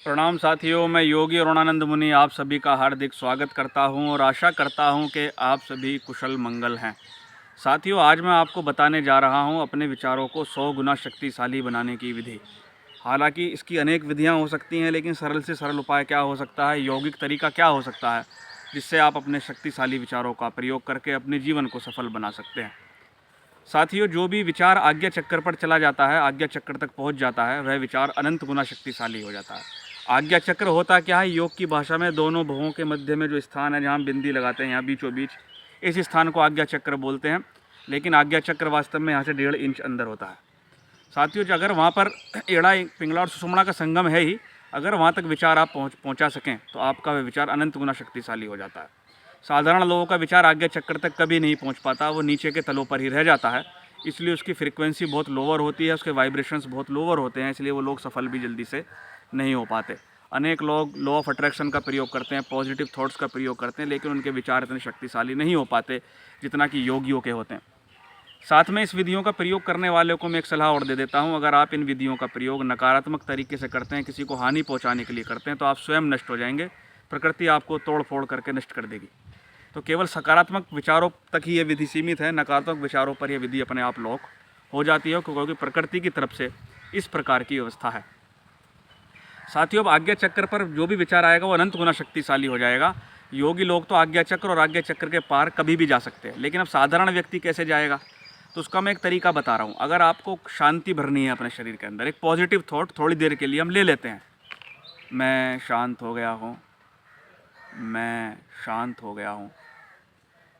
प्रणाम साथियों, मैं योगी अरुणानंद मुनि आप सभी का हार्दिक स्वागत करता हूं और आशा करता हूं कि आप सभी कुशल मंगल हैं। साथियों, आज मैं आपको बताने जा रहा हूं अपने विचारों को 100 गुना शक्तिशाली बनाने की विधि। हालांकि इसकी अनेक विधियां हो सकती हैं, लेकिन सरल से सरल उपाय क्या हो सकता है, यौगिक तरीका क्या हो सकता है, जिससे आप अपने शक्तिशाली विचारों का प्रयोग करके अपने जीवन को सफल बना सकते हैं। साथियों, जो भी विचार आज्ञा चक्र पर चला जाता है, आज्ञा चक्र तक पहुंच जाता है, वह विचार अनंत गुना शक्तिशाली हो जाता है। आज्ञा चक्र होता क्या है? योग की भाषा में दोनों भुवों के मध्य में जो स्थान है, जहाँ बिंदी लगाते हैं, यहाँ बीचों बीच, इस स्थान को आज्ञा चक्र बोलते हैं। लेकिन आज्ञा चक्र वास्तव में यहाँ से 1.5 इंच अंदर होता है। साथियों, जो अगर वहाँ पर एड़ा, पिंगला और सुषुम्ना का संगम है ही, अगर वहाँ तक विचार आप पहुँचा सकें तो आपका वह विचार अनंत गुना शक्तिशाली हो जाता है। साधारण लोगों का विचार आज्ञा चक्र तक कभी नहीं पहुँच पाता, वो नीचे के तलों पर ही रह जाता है। इसलिए उसकी फ्रीक्वेंसी बहुत लोअर होती है, उसके वाइब्रेशंस बहुत लोअर होते हैं, इसलिए वो लोग सफल भी जल्दी से नहीं हो पाते। अनेक लोग लॉ ऑफ अट्रैक्शन का प्रयोग करते हैं, पॉजिटिव थॉट्स का प्रयोग करते हैं, लेकिन उनके विचार इतने शक्तिशाली नहीं हो पाते जितना कि योगियों के होते हैं। साथ में इस विधियों का प्रयोग करने वालों को मैं एक सलाह और दे देता हूं। अगर आप इन विधियों का प्रयोग नकारात्मक तरीके से करते हैं, किसी को हानि पहुंचाने के लिए करते हैं, तो आप स्वयं नष्ट हो जाएंगे। प्रकृति आपको तोड़ फोड़ करके नष्ट कर देगी। तो केवल सकारात्मक विचारों तक ही ये विधि सीमित है, नकारात्मक विचारों पर यह विधि अपने आप लॉक हो जाती है, क्योंकि प्रकृति की तरफ से इस प्रकार की व्यवस्था है। साथियों, अब आज्ञा चक्र पर जो भी विचार आएगा वो अनंत गुना शक्तिशाली हो जाएगा। योगी लोग तो आज्ञा चक्र और आज्ञा चक्र के पार कभी भी जा सकते हैं, लेकिन अब साधारण व्यक्ति कैसे जाएगा, तो उसका मैं एक तरीका बता रहा हूँ। अगर आपको शांति भरनी है अपने शरीर के अंदर, एक पॉजिटिव थॉट थोड़ी देर के लिए हम ले लेते हैं। मैं शांत हो गया हूँ, मैं शांत हो गया हूँ,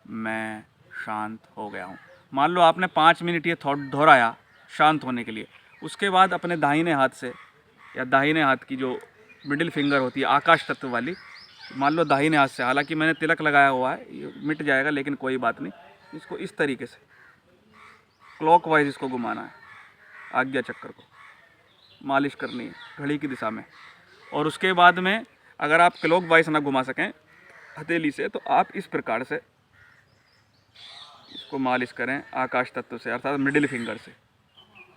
मैं शांत हो गया हूँ। मान लो आपने 5 मिनट ये थॉट दोहराया शांत होने के लिए। उसके बाद अपने दाहिने हाथ से, या दाहिने हाथ की जो मिडिल फिंगर होती है आकाश तत्व वाली, मान लो दाहिने हाथ से, हालांकि मैंने तिलक लगाया हुआ है, ये मिट जाएगा लेकिन कोई बात नहीं, इसको इस तरीके से क्लॉकवाइज इसको घुमाना है, आज्ञा चक्र को मालिश करनी है घड़ी की दिशा में। और उसके बाद में अगर आप क्लॉकवाइज ना घुमा सकें हथेली से, तो आप इस प्रकार से इसको मालिश करें आकाश तत्व से, अर्थात मिडिल फिंगर से,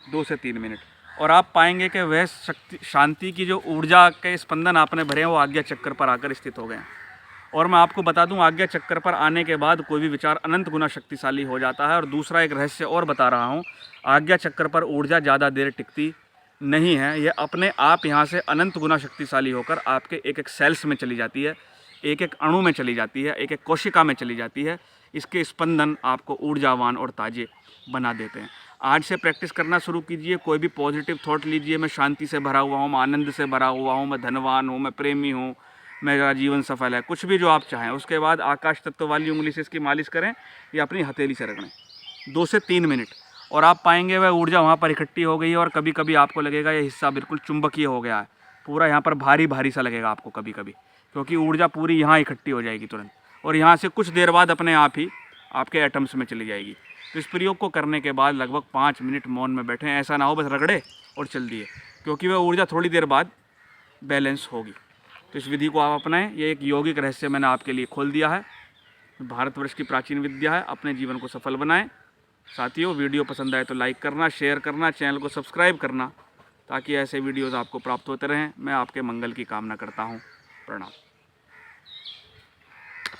2 से 3 मिनट। और आप पाएंगे कि वह शक्ति, शांति की जो ऊर्जा के स्पंदन आपने भरे हैं वो आज्ञा चक्र पर आकर स्थित हो गए हैं। और मैं आपको बता दूं, आज्ञा चक्र पर आने के बाद कोई भी विचार अनंत गुना शक्तिशाली हो जाता है। और दूसरा एक रहस्य और बता रहा हूं, आज्ञा चक्र पर ऊर्जा ज़्यादा देर टिकती नहीं है। यह अपने आप यहाँ से अनंत गुना शक्तिशाली होकर आपके एक एक सेल्स में चली जाती है, एक एक अणु में चली जाती है, एक एक कोशिका में चली जाती है। इसके स्पंदन आपको ऊर्जावान और ताजे बना देते हैं। आज से प्रैक्टिस करना शुरू कीजिए। कोई भी पॉजिटिव थॉट लीजिए, मैं शांति से भरा हुआ हूँ, मैं आनंद से भरा हुआ हूँ, मैं धनवान हूँ, मैं प्रेमी हूँ, मेरा जीवन सफल है, कुछ भी जो आप चाहें। उसके बाद आकाश तत्व वाली उंगली से इसकी मालिश करें या अपनी हथेली से रगड़ें 2 से 3 मिनट, और आप पाएंगे वह ऊर्जा वहाँ पर इकट्ठी हो गई है। और कभी कभी आपको लगेगा यह हिस्सा बिल्कुल चुंबकीय हो गया है, पूरा यहाँ पर भारी भारी सा लगेगा आपको कभी कभी, क्योंकि ऊर्जा पूरी यहाँ इकट्ठी हो जाएगी तुरंत, और यहाँ से कुछ देर बाद अपने आप ही आपके एटम्स में चली जाएगी। तो इस प्रयोग को करने के बाद लगभग 5 मिनट मौन में बैठें। ऐसा ना हो बस रगड़े और चल दिए, क्योंकि वह ऊर्जा थोड़ी देर बाद बैलेंस होगी। तो इस विधि को आप अपनाएं। ये एक यौगिक रहस्य मैंने आपके लिए खोल दिया है। भारतवर्ष की प्राचीन विद्या है, अपने जीवन को सफल बनाएं। साथियों, वीडियो पसंद आए तो लाइक करना, शेयर करना, चैनल को सब्सक्राइब करना, ताकि ऐसे वीडियोज़ आपको प्राप्त होते रहें। मैं आपके मंगल की कामना करता हूँ। प्रणाम।